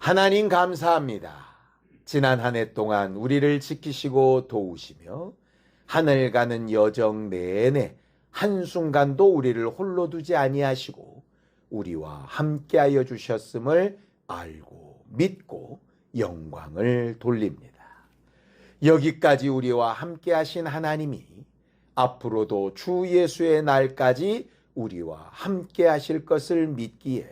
하나님 감사합니다. 지난 한 해 동안 우리를 지키시고 도우시며 하늘 가는 여정 내내 한순간도 우리를 홀로 두지 아니하시고 우리와 함께하여 주셨음을 알고 믿고 영광을 돌립니다. 여기까지 우리와 함께하신 하나님이 앞으로도 주 예수의 날까지 우리와 함께하실 것을 믿기에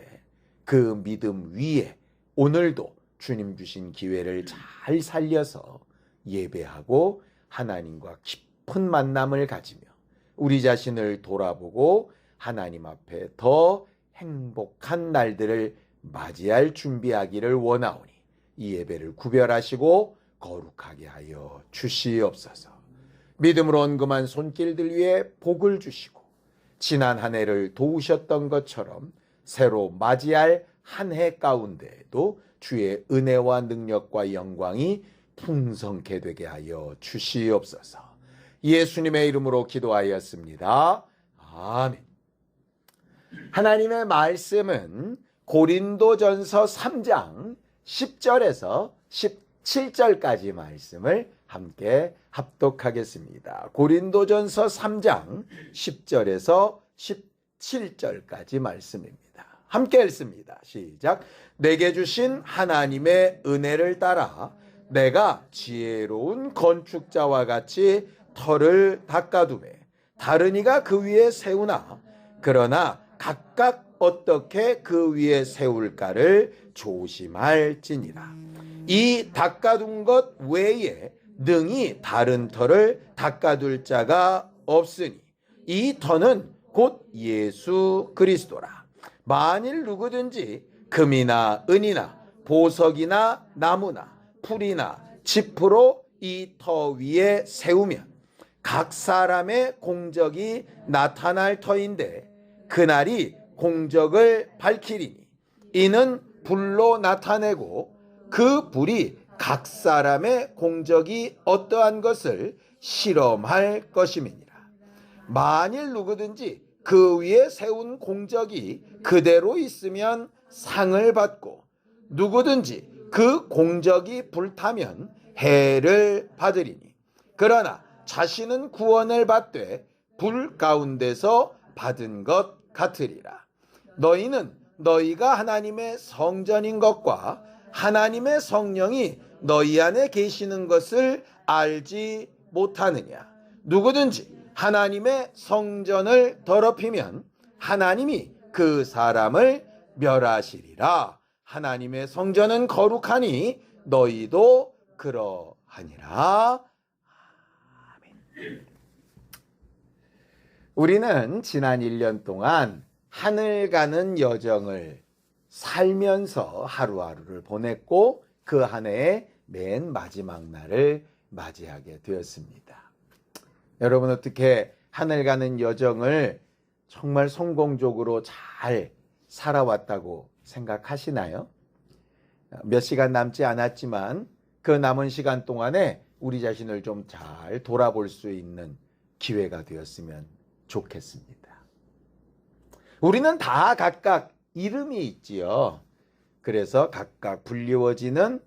그 믿음 위에 오늘도 주님 주신 기회를 잘 살려서 예배하고 하나님과 깊은 만남을 가지며 우리 자신을 돌아보고 하나님 앞에 더 행복한 날들을 맞이할 준비하기를 원하오니 이 예배를 구별하시고 거룩하게 하여 주시옵소서. 믿음으로 언금한 손길들 위에 복을 주시고 지난 한 해를 도우셨던 것처럼 새로 맞이할 한 해 가운데에도 주의 은혜와 능력과 영광이 풍성케 되게 하여 주시옵소서. 예수님의 이름으로 기도하였습니다. 아멘. 하나님의 말씀은 고린도전서 3장 10절에서 17절까지 말씀을 함께 합독하겠습니다. 고린도전서 3장 10절에서 17절까지 말씀입니다. 함께 읽습니다. 시작. 내게 주신 하나님의 은혜를 따라 내가 지혜로운 건축자와 같이 터를 닦아두매 다른 이가 그 위에 세우나 그러나 각각 어떻게 그 위에 세울까를 조심할지니라. 이 닦아둔 것 외에 능히 다른 터를 닦아둘 자가 없으니 이 터는 곧 예수 그리스도라. 만일 누구든지 금이나 은이나 보석이나 나무나 풀이나 짚으로 이 터 위에 세우면 각 사람의 공적이 나타날 터인데 그날이 공적을 밝히리니 이는 불로 나타내고 그 불이 각 사람의 공적이 어떠한 것을 실험할 것임이니라. 만일 누구든지 그 위에 세운 공적이 그대로 있으면 상을 받고 누구든지 그 공적이 불타면 해를 받으리니 그러나 자신은 구원을 받되 불 가운데서 받은 것 같으리라. 너희는 너희가 하나님의 성전인 것과 하나님의 성령이 너희 안에 계시는 것을 알지 못하느냐. 누구든지 하나님의 성전을 더럽히면 하나님이 그 사람을 멸하시리라. 하나님의 성전은 거룩하니 너희도 그러하니라. 아멘. 우리는 지난 1년 동안 하늘 가는 여정을 살면서 하루하루를 보냈고 그 한 해의 맨 마지막 날을 맞이하게 되었습니다. 여러분 어떻게 하늘 가는 여정을 정말 성공적으로 잘 살아왔다고 생각하시나요? 몇 시간 남지 않았지만 그 남은 시간 동안에 우리 자신을 좀 잘 돌아볼 수 있는 기회가 되었으면 좋겠습니다. 우리는 다 각각 이름이 있지요. 그래서 각각 불리워지는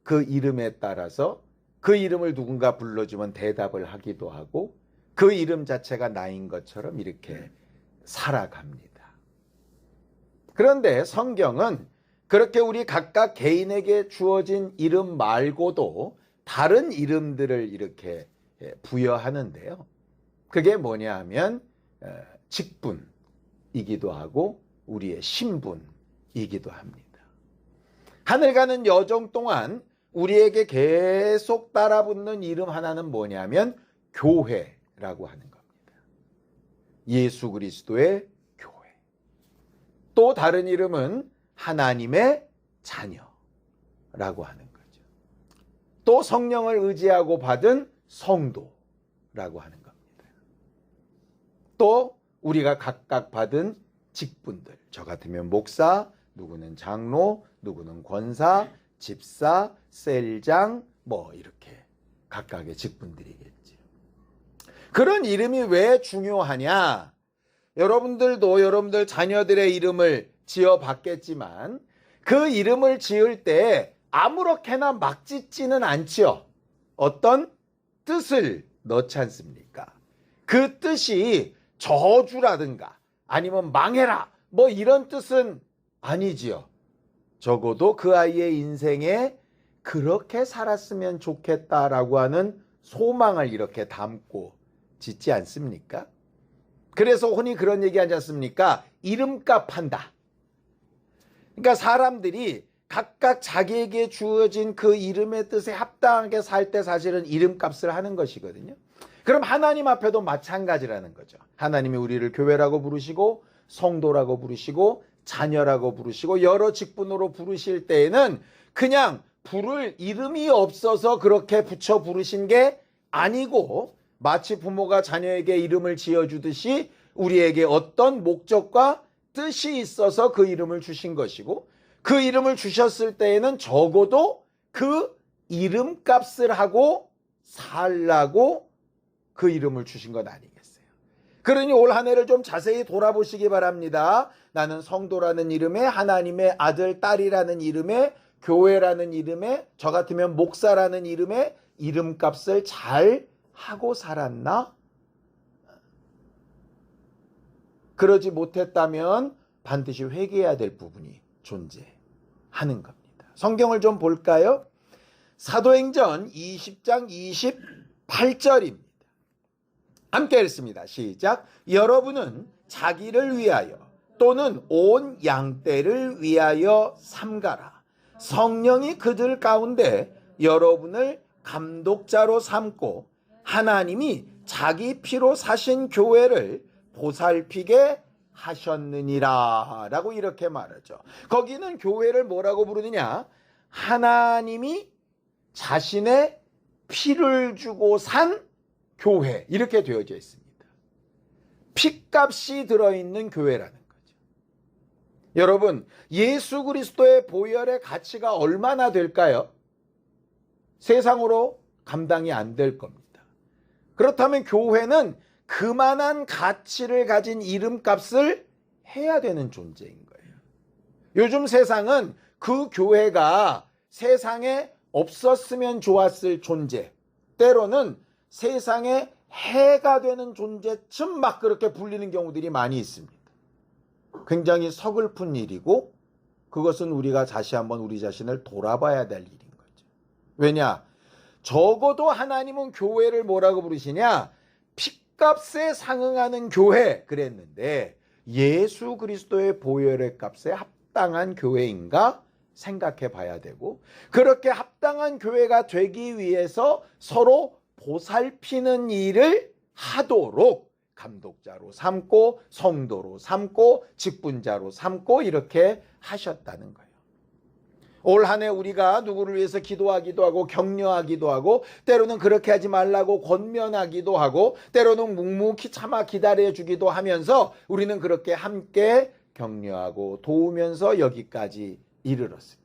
그 이름에 따라서 그 이름을 누군가 불러주면 대답을 하기도 하고 그 이름 자체가 나인 것처럼 이렇게 살아갑니다. 그런데 성경은 그렇게 우리 각각 개인에게 주어진 이름 말고도 다른 이름들을 이렇게 부여하는데요. 그게 뭐냐 하면 직분이기도 하고 우리의 신분이기도 합니다. 하늘 가는 여정 동안 우리에게 계속 따라붙는 이름 하나는 뭐냐면 교회라고 하는 겁니다. 예수 그리스도의 교회. 또 다른 이름은 하나님의 자녀라고 하는 거죠. 또 성령을 의지하고 받은 성도라고 하는 겁니다. 또 우리가 각각 받은 직분들, 저 같으면 목사, 누구는 장로, 누구는 권사, 집사, 셀장, 뭐 이렇게 각각의 직분들이겠죠. 그런 이름이 왜 중요하냐? 여러분들도 여러분들 자녀들의 이름을 지어봤겠지만 그 이름을 지을 때 아무렇게나 막 짓지는 않지요. 어떤 뜻을 넣지 않습니까? 그 뜻이 저주라든가 아니면 망해라 뭐 이런 뜻은 아니지요. 적어도 그 아이의 인생에 그렇게 살았으면 좋겠다라고 하는 소망을 이렇게 담고 짓지 않습니까? 그래서 흔히 그런 얘기 하지 않습니까? 이름값 한다. 그러니까 사람들이 각각 자기에게 주어진 그 이름의 뜻에 합당하게 살 때 사실은 이름값을 하는 것이거든요. 그럼 하나님 앞에도 마찬가지라는 거죠. 하나님이 우리를 교회라고 부르시고 성도라고 부르시고 자녀라고 부르시고 여러 직분으로 부르실 때에는 그냥 부를 이름이 없어서 그렇게 붙여 부르신 게 아니고 마치 부모가 자녀에게 이름을 지어주듯이 우리에게 어떤 목적과 뜻이 있어서 그 이름을 주신 것이고 그 이름을 주셨을 때에는 적어도 그 이름값을 하고 살라고 그 이름을 주신 것 아니겠어요? 그러니 올 한 해를 좀 자세히 돌아보시기 바랍니다. 나는 성도라는 이름에 하나님의 아들, 딸이라는 이름에 교회라는 이름에 저 같으면 목사라는 이름에 이름값을 잘 하고 살았나? 그러지 못했다면 반드시 회개해야 될 부분이 존재하는 겁니다. 성경을 좀 볼까요? 사도행전 20장 28절입니다. 함께 읽습니다. 시작. 여러분은 자기를 위하여 또는 온 양떼를 위하여 삼가라. 성령이 그들 가운데 여러분을 감독자로 삼고 하나님이 자기 피로 사신 교회를 보살피게 하셨느니라 라고 이렇게 말하죠. 거기는 교회를 뭐라고 부르느냐? 하나님이 자신의 피를 주고 산 교회 이렇게 되어져 있습니다. 피값이 들어있는 교회라는 거죠. 여러분, 예수 그리스도의 보혈의 가치가 얼마나 될까요? 세상으로 감당이 안 될 겁니다. 그렇다면 교회는 그만한 가치를 가진 이름값을 해야 되는 존재인 거예요. 요즘 세상은 그 교회가 세상에 없었으면 좋았을 존재, 때로는 세상에 해가 되는 존재쯤 막 그렇게 불리는 경우들이 많이 있습니다. 굉장히 서글픈 일이고 그것은 우리가 다시 한번 우리 자신을 돌아봐야 될 일인 거죠. 왜냐? 적어도 하나님은 교회를 뭐라고 부르시냐? 피값에 상응하는 교회 그랬는데 예수 그리스도의 보혈의 값에 합당한 교회인가 생각해 봐야 되고 그렇게 합당한 교회가 되기 위해서 서로 보살피는 일을 하도록 감독자로 삼고 성도로 삼고 직분자로 삼고 이렇게 하셨다는 거예요. 올 한 해 우리가 누구를 위해서 기도하기도 하고 격려하기도 하고 때로는 그렇게 하지 말라고 권면하기도 하고 때로는 묵묵히 참아 기다려주기도 하면서 우리는 그렇게 함께 격려하고 도우면서 여기까지 이르렀습니다.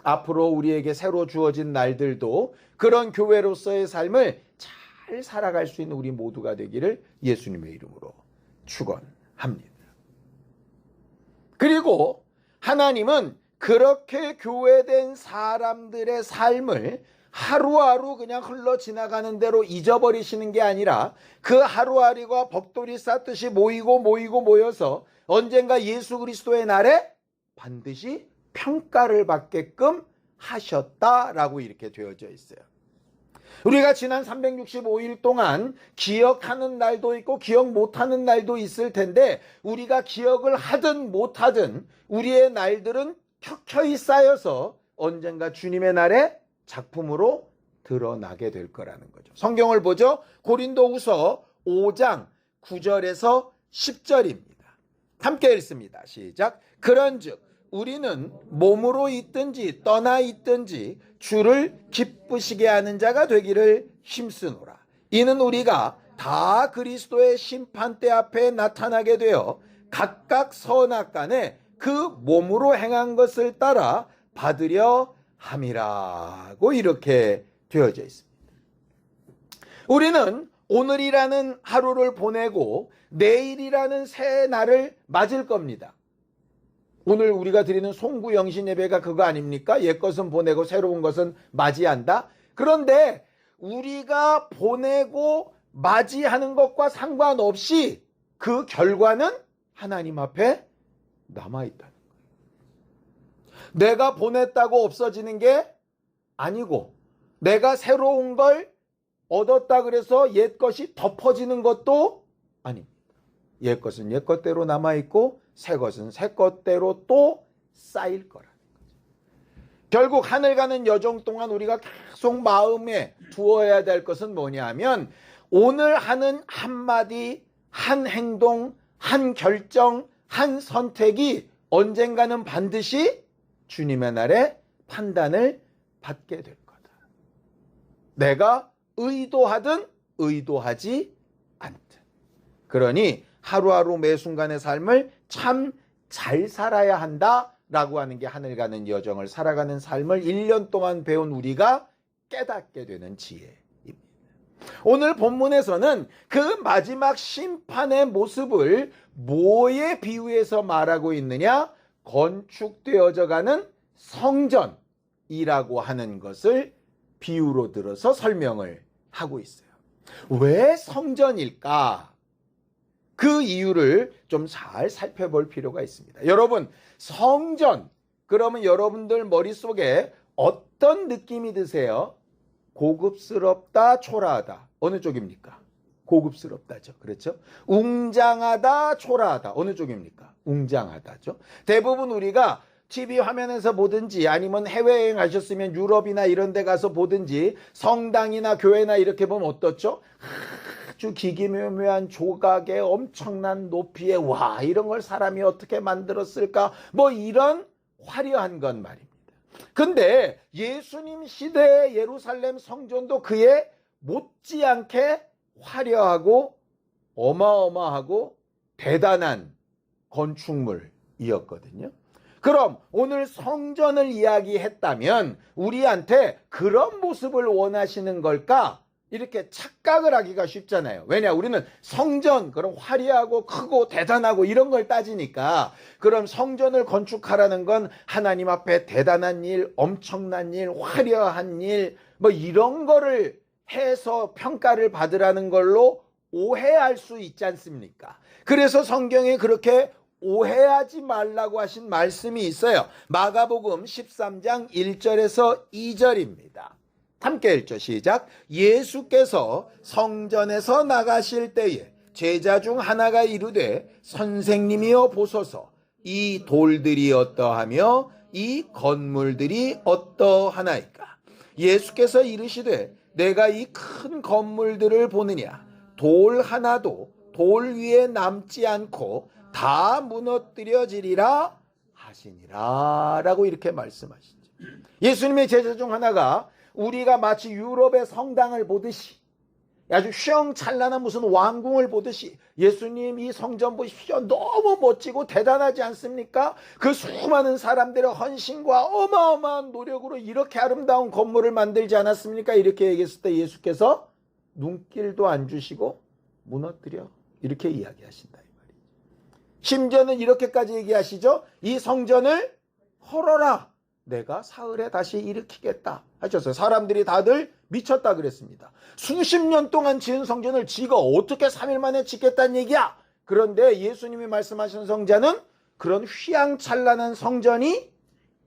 앞으로 우리에게 새로 주어진 날들도 그런 교회로서의 삶을 잘 살아갈 수 있는 우리 모두가 되기를 예수님의 이름으로 축원합니다. 그리고 하나님은 그렇게 교회된 사람들의 삶을 하루하루 그냥 흘러 지나가는 대로 잊어버리시는 게 아니라 그 하루하루가 벽돌이 쌓듯이 모여서 언젠가 예수 그리스도의 날에 반드시 평가를 받게끔 하셨다라고 이렇게 되어져 있어요. 우리가 지난 365일 동안 기억하는 날도 있고 기억 못하는 날도 있을 텐데 우리가 기억을 하든 못하든 우리의 날들은 켜켜이 쌓여서 언젠가 주님의 날에 작품으로 드러나게 될 거라는 거죠. 성경을 보죠. 고린도후서 5장 9절에서 10절입니다. 함께 읽습니다. 시작. 그런즉 우리는 몸으로 있든지 떠나 있든지 주를 기쁘시게 하는 자가 되기를 힘쓰노라. 이는 우리가 다 그리스도의 심판대 앞에 나타나게 되어 각각 선악간에 그 몸으로 행한 것을 따라 받으려 함이라고 이렇게 되어져 있습니다. 우리는 오늘이라는 하루를 보내고 내일이라는 새 날을 맞을 겁니다. 오늘 우리가 드리는 송구영신 예배가 그거 아닙니까? 옛 것은 보내고 새로운 것은 맞이한다. 그런데 우리가 보내고 맞이하는 것과 상관없이 그 결과는 하나님 앞에 남아있다는 거예요. 내가 보냈다고 없어지는 게 아니고, 내가 새로운 걸 얻었다 그래서 옛 것이 덮어지는 것도 아닙니다. 옛 것은 옛 것대로 남아있고 새 것은 새 것대로 또 쌓일 거라는 거죠. 결국 하늘 가는 여정 동안 우리가 계속 마음에 두어야 될 것은 뭐냐면, 오늘 하는 한마디, 한 행동, 한 결정, 한 선택이 언젠가는 반드시 주님의 날에 판단을 받게 될 거다. 내가 의도하든 의도하지 않든. 그러니 하루하루 매 순간의 삶을 참 잘 살아야 한다라고 하는 게 하늘 가는 여정을 살아가는 삶을 1년 동안 배운 우리가 깨닫게 되는 지혜입니다. 오늘 본문에서는 그 마지막 심판의 모습을 뭐에 비유해서 말하고 있느냐? 건축되어져 가는 성전이라고 하는 것을 비유로 들어서 설명을 하고 있어요. 왜 성전일까? 그 이유를 좀 잘 살펴볼 필요가 있습니다. 여러분, 성전, 그러면 여러분들 머릿속에 어떤 느낌이 드세요? 고급스럽다, 초라하다. 어느 쪽입니까? 고급스럽다죠. 그렇죠? 웅장하다, 초라하다. 어느 쪽입니까? 웅장하다죠. 대부분 우리가 TV 화면에서 보든지 아니면 해외여행 하셨으면 유럽이나 이런 데 가서 보든지 성당이나 교회나 이렇게 보면 어떻죠? 아주 기기묘묘한 조각의 엄청난 높이에 와, 이런 걸 사람이 어떻게 만들었을까? 뭐 이런 화려한 건 말입니다. 근데 예수님 시대의 예루살렘 성전도 그에 못지않게 화려하고 어마어마하고 대단한 건축물이었거든요. 그럼 오늘 성전을 이야기했다면 우리한테 그런 모습을 원하시는 걸까? 이렇게 착각을 하기가 쉽잖아요. 왜냐? 우리는 성전, 그럼 화려하고 크고 대단하고 이런 걸 따지니까, 그럼 성전을 건축하라는 건 하나님 앞에 대단한 일, 엄청난 일, 화려한 일, 뭐 이런 거를 해서 평가를 받으라는 걸로 오해할 수 있지 않습니까? 그래서 성경에 그렇게 오해하지 말라고 하신 말씀이 있어요. 마가복음 13장 1절에서 2절입니다. 함께 읽죠. 시작. 예수께서 성전에서 나가실 때에 제자 중 하나가 이르되 선생님이여 보소서, 이 돌들이 어떠하며 이 건물들이 어떠하나이까? 예수께서 이르시되 내가 이 큰 건물들을 보느냐? 돌 하나도 돌 위에 남지 않고 다 무너뜨려지리라 하시니라 라고 이렇게 말씀하시죠. 예수님의 제자 중 하나가 우리가 마치 유럽의 성당을 보듯이 아주 휘황찬란한 무슨 왕궁을 보듯이, 예수님 이 성전 보십시오, 너무 멋지고 대단하지 않습니까? 그 수많은 사람들의 헌신과 어마어마한 노력으로 이렇게 아름다운 건물을 만들지 않았습니까? 이렇게 얘기했을 때 예수께서 눈길도 안 주시고 무너뜨려, 이렇게 이야기하신다 이 말이죠. 심지어는 이렇게까지 얘기하시죠. 이 성전을 헐어라, 내가 사흘에 다시 일으키겠다 하셨어요. 사람들이 다들 미쳤다 그랬습니다. 수십 년 동안 지은 성전을 지가 어떻게 3일 만에 짓겠다는 얘기야? 그런데 예수님이 말씀하신 성전은 그런 휘황찬란한 성전이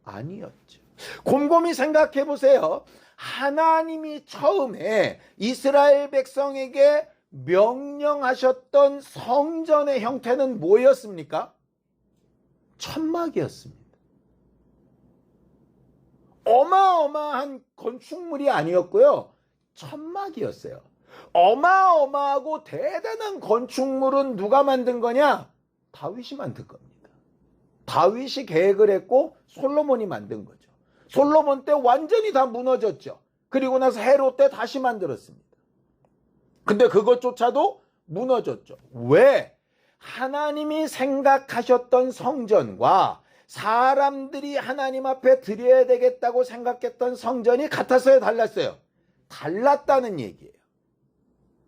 아니었죠. 곰곰이 생각해 보세요. 하나님이 처음에 이스라엘 백성에게 명령하셨던 성전의 형태는 뭐였습니까? 천막이었습니다. 어마어마한 건축물이 아니었고요. 천막이었어요. 어마어마하고 대단한 건축물은 누가 만든 거냐? 다윗이 만든 겁니다. 다윗이 계획을 했고 솔로몬이 만든 거죠. 솔로몬 때 완전히 다 무너졌죠. 그리고 나서 헤롯 때 다시 만들었습니다. 근데 그것조차도 무너졌죠. 왜? 하나님이 생각하셨던 성전과 사람들이 하나님 앞에 드려야 되겠다고 생각했던 성전이 같았어요, 달랐어요? 달랐다는 얘기예요.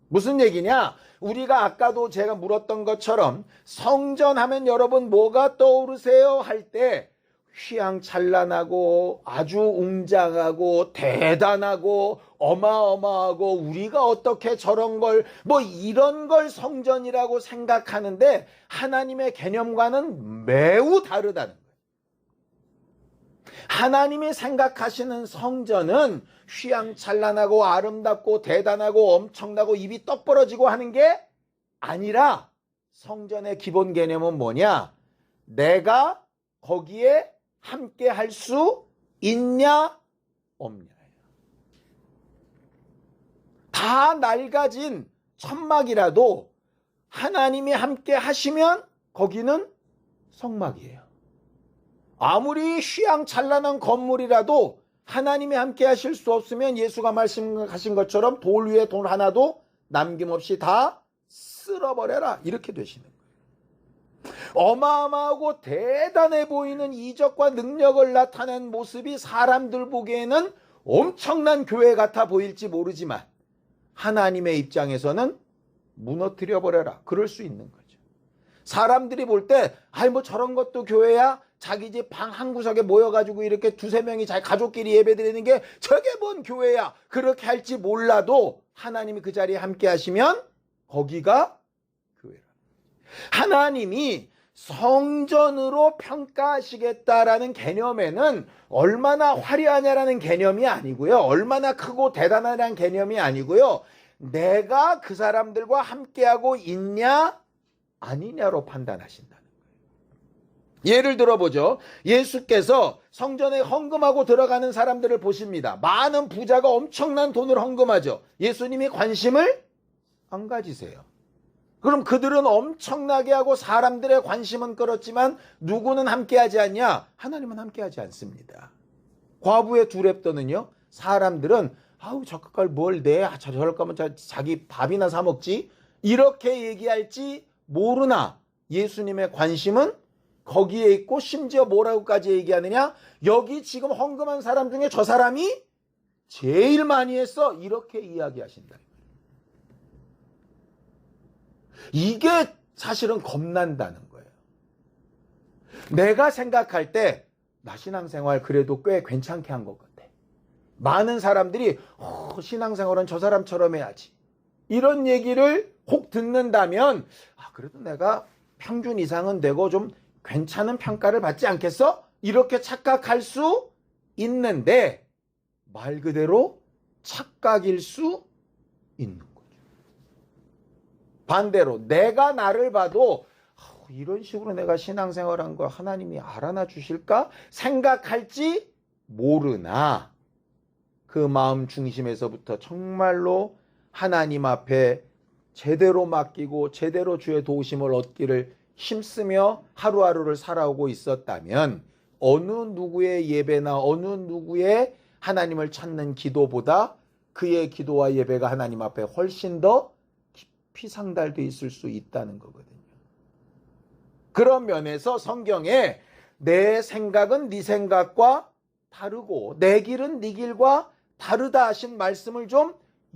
무슨 얘기냐? 우리가 아까도 제가 물었던 것처럼 성전 하면 여러분 뭐가 떠오르세요? 할 때 휘황찬란하고 아주 웅장하고 대단하고 어마어마하고 우리가 어떻게 저런 걸 뭐 이런 걸 성전이라고 생각하는데 하나님의 개념과는 매우 다르다는 거예요. 하나님이 생각하시는 성전은 휘황찬란하고 아름답고 대단하고 엄청나고 입이 떡 벌어지고 하는 게 아니라 성전의 기본 개념은 뭐냐? 내가 거기에 함께 할 수 있냐 없냐. 다 낡아진 천막이라도 하나님이 함께 하시면 거기는 성막이에요. 아무리 휘황찬란한 건물이라도 하나님이 함께 하실 수 없으면 예수가 말씀하신 것처럼 돌 위에 돌 하나도 남김없이 다 쓸어버려라. 이렇게 되시는 거예요. 어마어마하고 대단해 보이는 이적과 능력을 나타낸 모습이 사람들 보기에는 엄청난 교회 같아 보일지 모르지만 하나님의 입장에서는 무너뜨려 버려라. 그럴 수 있는 거죠. 사람들이 볼 때 아이 뭐 저런 것도 교회야? 자기 집 방 한 구석에 모여가지고 이렇게 두세 명이 자기 가족끼리 예배드리는 게 저게 뭔 교회야? 그렇게 할지 몰라도 하나님이 그 자리에 함께 하시면 거기가 교회라. 하나님이 성전으로 평가하시겠다라는 개념에는 얼마나 화려하냐라는 개념이 아니고요. 얼마나 크고 대단하냐는 개념이 아니고요. 내가 그 사람들과 함께하고 있냐 아니냐로 판단하신다는 거예요. 예를 들어보죠. 예수께서 성전에 헌금하고 들어가는 사람들을 보십니다. 많은 부자가 엄청난 돈을 헌금하죠. 예수님이 관심을 안 가지세요. 그럼 그들은 엄청나게 하고 사람들의 관심은 끌었지만 누구는 함께하지 않냐? 하나님은 함께하지 않습니다. 과부의 두 렙더는요. 사람들은 아우 저걸 뭘 내? 저럴 거면 자기 밥이나 사 먹지? 이렇게 얘기할지 모르나 예수님의 관심은 거기에 있고 심지어 뭐라고까지 얘기하느냐? 여기 지금 헌금한 사람 중에 저 사람이 제일 많이 했어. 이렇게 이야기하신다. 이게 사실은 겁난다는 거예요. 내가 생각할 때 나 신앙생활 그래도 꽤 괜찮게 한 것 같아. 많은 사람들이 신앙생활은 저 사람처럼 해야지. 이런 얘기를 혹 듣는다면 그래도 내가 평균 이상은 되고 좀 괜찮은 평가를 받지 않겠어? 이렇게 착각할 수 있는데 말 그대로 착각일 수 있는 거죠. 반대로 내가 나를 봐도 이런 식으로 내가 신앙생활한 거 하나님이 알아나 주실까? 생각할지 모르나 그 마음 중심에서부터 정말로 하나님 앞에 제대로 맡기고 제대로 주의 도우심을 얻기를 힘쓰며 하루하루를 살아오고 있었다면 어느 누구의 예배나 어느 누구의 하나님을 찾는 기도보다 그의 기도와 예배가 하나님 앞에 훨씬 더 깊이 상달돼 있을 수 있다는 거거든요. 그런 면에서 성경에 내 생각은 네 생각과 다르고 내 길은 네 길과 다르다 하신 말씀을 좀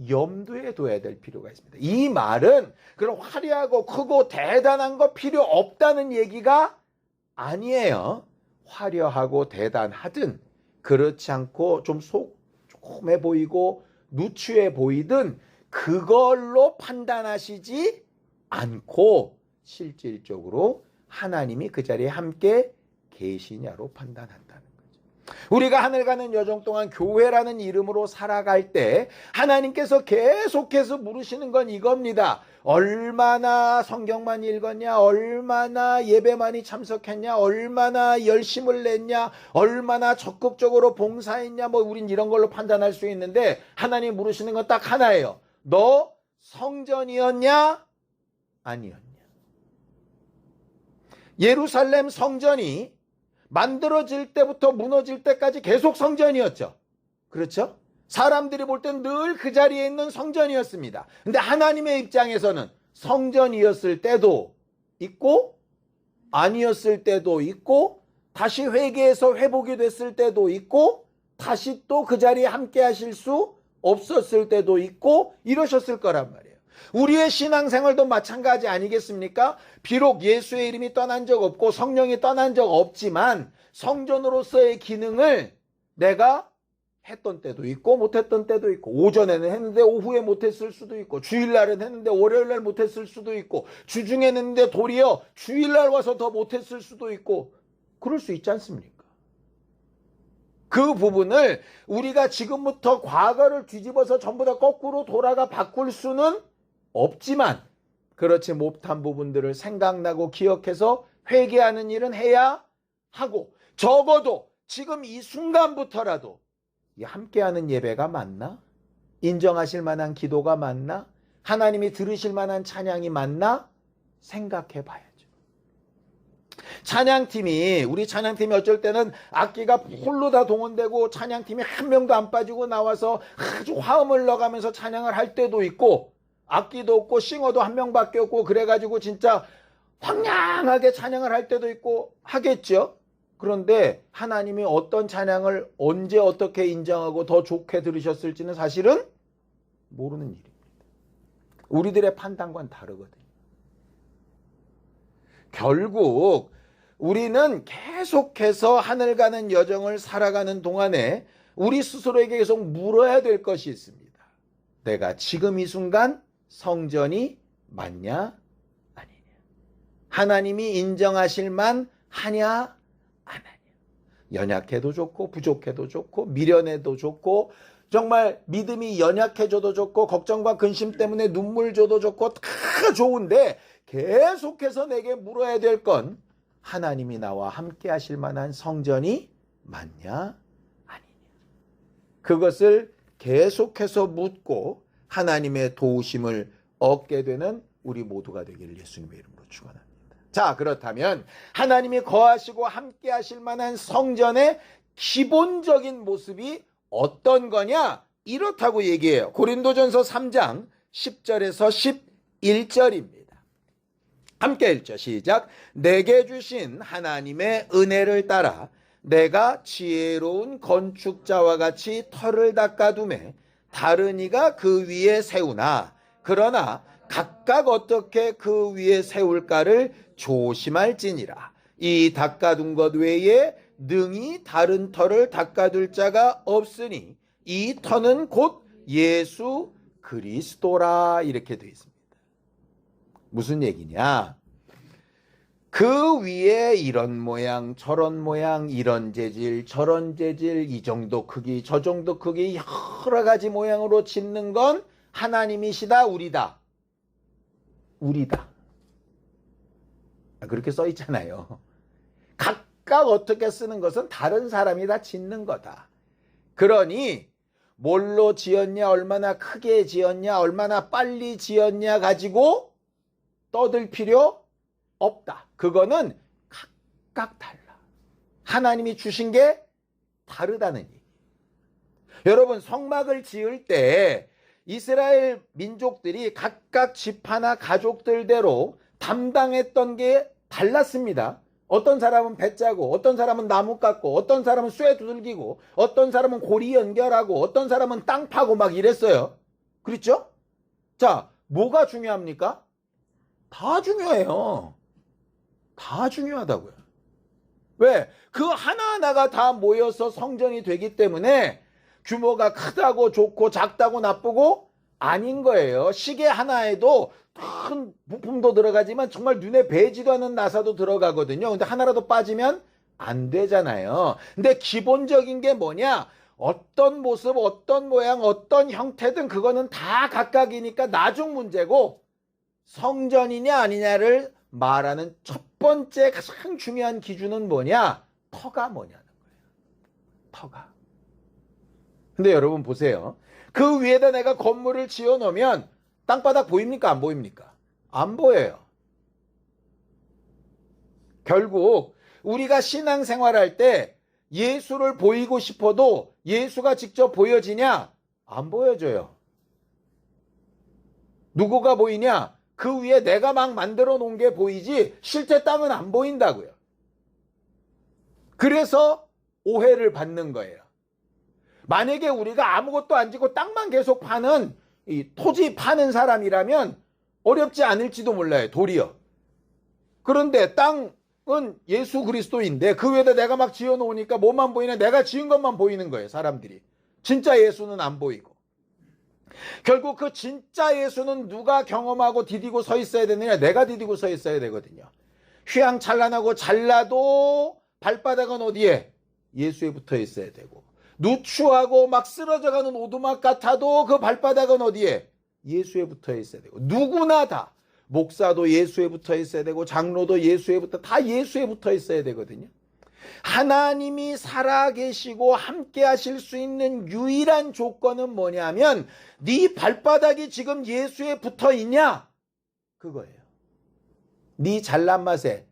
염두에 둬야 될 필요가 있습니다. 이 말은 그런 화려하고 크고 대단한 거 필요 없다는 얘기가 아니에요. 화려하고 대단하든 그렇지 않고 좀 조그매 보이고 누추해 보이든 그걸로 판단하시지 않고 실질적으로 하나님이 그 자리에 함께 계시냐로 판단한다는 거죠. 우리가 하늘 가는 여정 동안 교회라는 이름으로 살아갈 때 하나님께서 계속해서 물으시는 건 이겁니다. 얼마나 성경만 읽었냐? 얼마나 예배 많이 참석했냐? 얼마나 열심을 냈냐? 얼마나 적극적으로 봉사했냐? 뭐 우린 이런 걸로 판단할 수 있는데 하나님 물으시는 건 딱 하나예요. 너 성전이었냐? 아니었냐? 예루살렘 성전이 만들어질 때부터 무너질 때까지 계속 성전이었죠. 그렇죠? 사람들이 볼 땐 늘 그 자리에 있는 성전이었습니다. 근데 하나님의 입장에서는 성전이었을 때도 있고 아니었을 때도 있고 다시 회개해서 회복이 됐을 때도 있고 다시 또 그 자리에 함께 하실 수 없었을 때도 있고 이러셨을 거란 말이에요. 우리의 신앙생활도 마찬가지 아니겠습니까? 비록 예수의 이름이 떠난 적 없고 성령이 떠난 적 없지만 성전으로서의 기능을 내가 했던 때도 있고 못했던 때도 있고, 오전에는 했는데 오후에 못했을 수도 있고, 주일날은 했는데 월요일날 못했을 수도 있고, 주중에는 했는데 도리어 주일날 와서 더 못했을 수도 있고, 그럴 수 있지 않습니까? 그 부분을 우리가 지금부터 과거를 뒤집어서 전부 다 거꾸로 돌아가 바꿀 수는 없지만, 그렇지 못한 부분들을 생각나고 기억해서 회개하는 일은 해야 하고, 적어도 지금 이 순간부터라도 함께하는 예배가 맞나? 인정하실 만한 기도가 맞나? 하나님이 들으실 만한 찬양이 맞나? 생각해 봐야죠. 우리 찬양팀이 어쩔 때는 악기가 홀로 다 동원되고 찬양팀이 한 명도 안 빠지고 나와서 아주 화음을 넣어가면서 찬양을 할 때도 있고, 악기도 없고 싱어도 한 명밖에 없고 그래가지고 진짜 황량하게 찬양을 할 때도 있고 하겠죠. 그런데 하나님이 어떤 찬양을 언제 어떻게 인정하고 더 좋게 들으셨을지는 사실은 모르는 일입니다. 우리들의 판단과는 다르거든요. 결국 우리는 계속해서 하늘 가는 여정을 살아가는 동안에 우리 스스로에게 계속 물어야 될 것이 있습니다. 내가 지금 이 순간 성전이 맞냐 아니냐, 하나님이 인정하실 만하냐 안 하냐, 연약해도 좋고 부족해도 좋고 미련해도 좋고, 정말 믿음이 연약해져도 좋고 걱정과 근심 때문에 눈물 줘도 좋고 다 좋은데 계속해서 내게 물어야 될 건 하나님이 나와 함께 하실 만한 성전이 맞냐 아니냐, 그것을 계속해서 묻고 하나님의 도우심을 얻게 되는 우리 모두가 되기를 예수님의 이름으로 축원합니다. 자, 그렇다면 하나님이 거하시고 함께 하실 만한 성전의 기본적인 모습이 어떤 거냐? 이렇다고 얘기해요. 고린도전서 3장 10절에서 11절입니다. 함께 읽죠. 시작. 내게 주신 하나님의 은혜를 따라 내가 지혜로운 건축자와 같이 터를 닦아두매 다른 이가 그 위에 세우나, 그러나 각각 어떻게 그 위에 세울까를 조심할지니라. 이 닦아둔 것 외에 능히 다른 터를 닦아둘 자가 없으니 이 터는 곧 예수 그리스도라. 이렇게 되어 있습니다. 무슨 얘기냐? 그 위에 이런 모양 저런 모양, 이런 재질 저런 재질, 이 정도 크기 저 정도 크기 여러 가지 모양으로 짓는 건 하나님이시다 우리다? 우리다. 그렇게 써 있잖아요. 각각 어떻게 쓰는 것은 다른 사람이 다 짓는 거다. 그러니 뭘로 지었냐, 얼마나 크게 지었냐, 얼마나 빨리 지었냐 가지고 떠들 필요 없다. 그거는 각각 달라. 하나님이 주신 게 다르다는 얘기. 여러분, 성막을 지을 때 이스라엘 민족들이 각각 지파나 가족들대로 담당했던 게 달랐습니다. 어떤 사람은 배 짜고, 어떤 사람은 나무 깎고, 어떤 사람은 쇠 두들기고, 어떤 사람은 고리 연결하고, 어떤 사람은 땅 파고 막 이랬어요. 그렇죠? 자, 뭐가 중요합니까? 다 중요해요. 다 중요하다고요. 왜? 그 하나하나가 다 모여서 성전이 되기 때문에 규모가 크다고 좋고 작다고 나쁘고 아닌 거예요. 시계 하나에도 큰 부품도 들어가지만 정말 눈에 배지도 않는 나사도 들어가거든요. 근데 하나라도 빠지면 안 되잖아요. 근데 기본적인 게 뭐냐? 어떤 모습, 어떤 모양, 어떤 형태든 그거는 다 각각이니까 나중 문제고, 성전이냐 아니냐를 말하는 첫 번째 가장 중요한 기준은 뭐냐? 터가 뭐냐는 거예요. 터가. 근데 여러분 보세요. 그 위에다 내가 건물을 지어 놓으면 땅바닥 보입니까? 안 보입니까? 안 보여요. 결국 우리가 신앙생활할 때 예수를 보이고 싶어도 예수가 직접 보여지냐? 안 보여져요. 누구가 보이냐? 그 위에 내가 막 만들어 놓은 게 보이지 실제 땅은 안 보인다고요. 그래서 오해를 받는 거예요. 만약에 우리가 아무것도 안 지고 땅만 계속 파는 이 토지 파는 사람이라면 어렵지 않을지도 몰라요. 도리어. 그런데 땅은 예수 그리스도인데 그 위에다 내가 막 지어놓으니까 뭐만 보이냐? 내가 지은 것만 보이는 거예요. 사람들이. 진짜 예수는 안 보이고. 결국 그 진짜 예수는 누가 경험하고 디디고 서 있어야 되느냐? 내가 디디고 서 있어야 되거든요. 휘황찬란하고 잘나도 발바닥은 어디에? 예수에 붙어 있어야 되고, 누추하고 막 쓰러져가는 오두막 같아도 그 발바닥은 어디에? 예수에 붙어 있어야 되고, 누구나 다 목사도 예수에 붙어 있어야 되고, 장로도 예수에 다 예수에 붙어 있어야 되거든요. 하나님이 살아계시고 함께 하실 수 있는 유일한 조건은 뭐냐면 네 발바닥이 지금 예수에 붙어 있냐? 그거예요. 네 잘난 맛에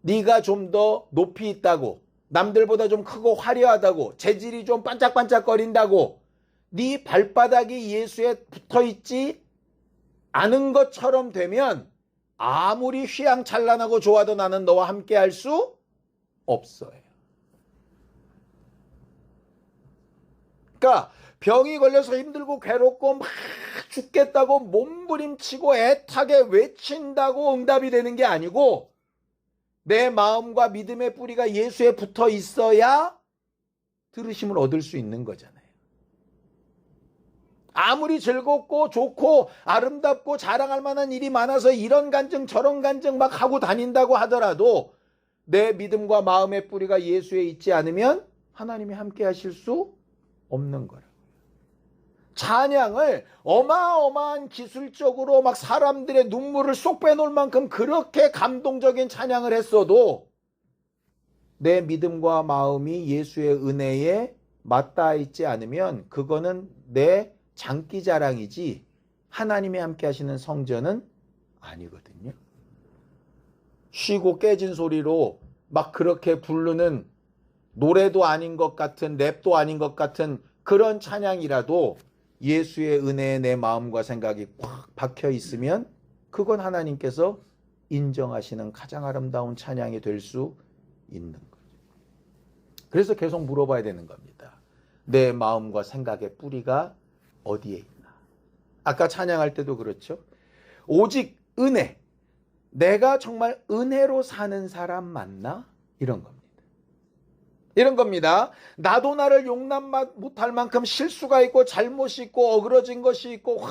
네가 좀 더 높이 있다고, 남들보다 좀 크고 화려하다고, 재질이 좀 반짝반짝거린다고 네 발바닥이 예수에 붙어 있지 않은 것처럼 되면 아무리 휘황찬란하고 좋아도 나는 너와 함께 할 수 없어요. 그러니까 병이 걸려서 힘들고 괴롭고 막 죽겠다고 몸부림치고 애타게 외친다고 응답이 되는 게 아니고, 내 마음과 믿음의 뿌리가 예수에 붙어 있어야 들으심을 얻을 수 있는 거잖아요. 아무리 즐겁고 좋고 아름답고 자랑할 만한 일이 많아서 이런 간증 저런 간증 막 하고 다닌다고 하더라도 내 믿음과 마음의 뿌리가 예수에 있지 않으면 하나님이 함께 하실 수 없는 거라고요. 찬양을 어마어마한 기술적으로 막 사람들의 눈물을 쏙 빼놓을 만큼 그렇게 감동적인 찬양을 했어도 내 믿음과 마음이 예수의 은혜에 맞닿아 있지 않으면 그거는 내 장기자랑이지 하나님이 함께 하시는 성전은 아니거든요. 쉬고 깨진 소리로 막 그렇게 부르는 노래도 아닌 것 같은, 랩도 아닌 것 같은 그런 찬양이라도 예수의 은혜에 내 마음과 생각이 꽉 박혀 있으면 그건 하나님께서 인정하시는 가장 아름다운 찬양이 될 수 있는 거죠. 그래서 계속 물어봐야 되는 겁니다. 내 마음과 생각의 뿌리가 어디에 있나? 아까 찬양할 때도 그렇죠. 오직 은혜. 내가 정말 은혜로 사는 사람 맞나? 이런 겁니다. 이런 겁니다. 나도 나를 용납 못할 만큼 실수가 있고 잘못이 있고 어그러진 것이 있고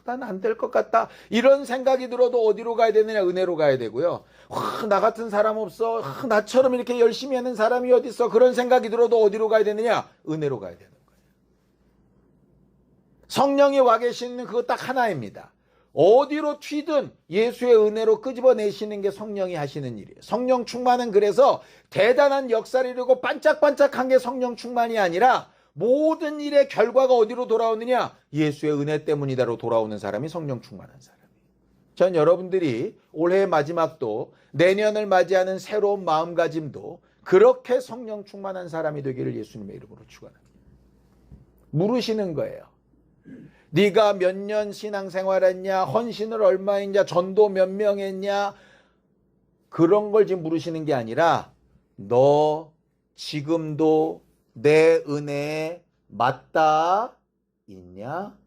난 안 될 것 같다. 이런 생각이 들어도 어디로 가야 되느냐? 은혜로 가야 되고요. 나 같은 사람 없어. 나처럼 이렇게 열심히 하는 사람이 어디 있어. 그런 생각이 들어도 어디로 가야 되느냐? 은혜로 가야 되는 거예요. 성령이 와 계시는 그거 딱 하나입니다. 어디로 튀든 예수의 은혜로 끄집어내시는 게 성령이 하시는 일이에요. 성령 충만은 그래서 대단한 역사를 이루고 반짝반짝한 게 성령 충만이 아니라 모든 일의 결과가 어디로 돌아오느냐? 예수의 은혜 때문이다로 돌아오는 사람이 성령 충만한 사람이에요. 전 여러분들이 올해의 마지막도 내년을 맞이하는 새로운 마음가짐도 그렇게 성령 충만한 사람이 되기를 예수님의 이름으로 축원합니다. 물으시는 거예요. 네가 몇 년 신앙생활했냐, 헌신을 얼마 했냐, 전도 몇 명 했냐, 그런 걸 지금 물으시는 게 아니라 너 지금도 내 은혜에 맞닿아 있냐?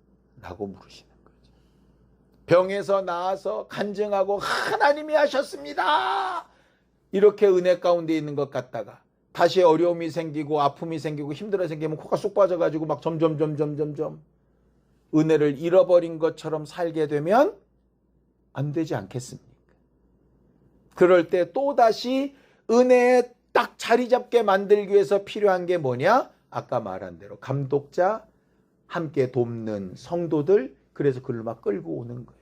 라고 물으시는 거죠. 병에서 나아서 간증하고 하나님이 하셨습니다. 이렇게 은혜 가운데 있는 것 같다가 다시 어려움이 생기고 아픔이 생기고 힘들어 생기면 코가 쏙 빠져가지고 막 점점 은혜를 잃어버린 것처럼 살게 되면 안 되지 않겠습니까? 그럴 때 또다시 은혜에 딱 자리 잡게 만들기 위해서 필요한 게 뭐냐? 아까 말한 대로 감독자, 함께 돕는 성도들, 그래서 그를 막 끌고 오는 거예요.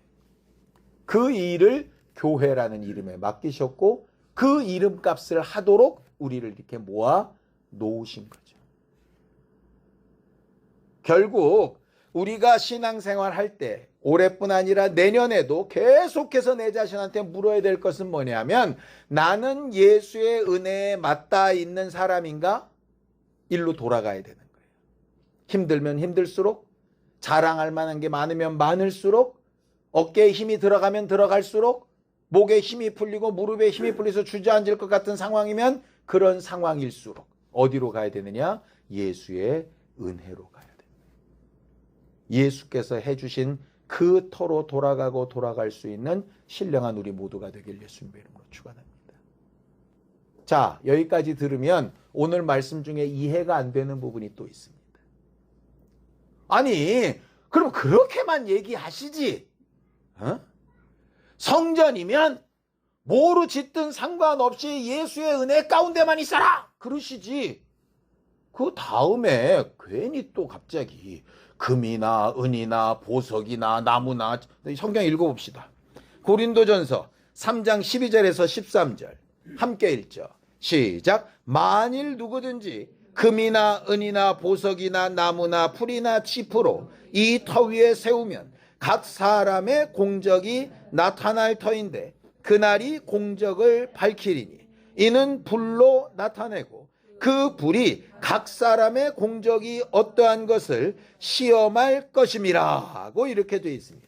그 일을 교회라는 이름에 맡기셨고 그 이름값을 하도록 우리를 이렇게 모아 놓으신 거죠. 결국 우리가 신앙생활 할 때 올해뿐 아니라 내년에도 계속해서 내 자신한테 물어야 될 것은 뭐냐면 나는 예수의 은혜에 맞닿아 있는 사람인가? 일로 돌아가야 되는 거예요. 힘들면 힘들수록, 자랑할 만한 게 많으면 많을수록, 어깨에 힘이 들어가면 들어갈수록, 목에 힘이 풀리고 무릎에 힘이 풀려서 주저앉을 것 같은 상황이면 그런 상황일수록 어디로 가야 되느냐? 예수의 은혜로 가야 됩니다. 예수께서 해주신 그 터로 돌아가고 돌아갈 수 있는 신령한 우리 모두가 되길 예수님의 이름으로 축원합니다. 자, 여기까지 들으면 오늘 말씀 중에 이해가 안 되는 부분이 또 있습니다. 아니, 그럼 그렇게만 얘기하시지. 성전이면 뭐로 짓든 상관없이 예수의 은혜 가운데만 있어라 그러시지. 그 다음에 괜히 또 갑자기 금이나 은이나 보석이나 나무나, 성경 읽어봅시다. 고린도전서 3장 12절에서 13절 함께 읽죠. 시작. 만일 누구든지 금이나 은이나 보석이나 나무나 풀이나 칩으로 이 터 위에 세우면 각 사람의 공적이 나타날 터인데 그날이 공적을 밝히리니 이는 불로 나타내고 그 불이 각 사람의 공적이 어떠한 것을 시험할 것임이라고 이렇게 되어 있습니다.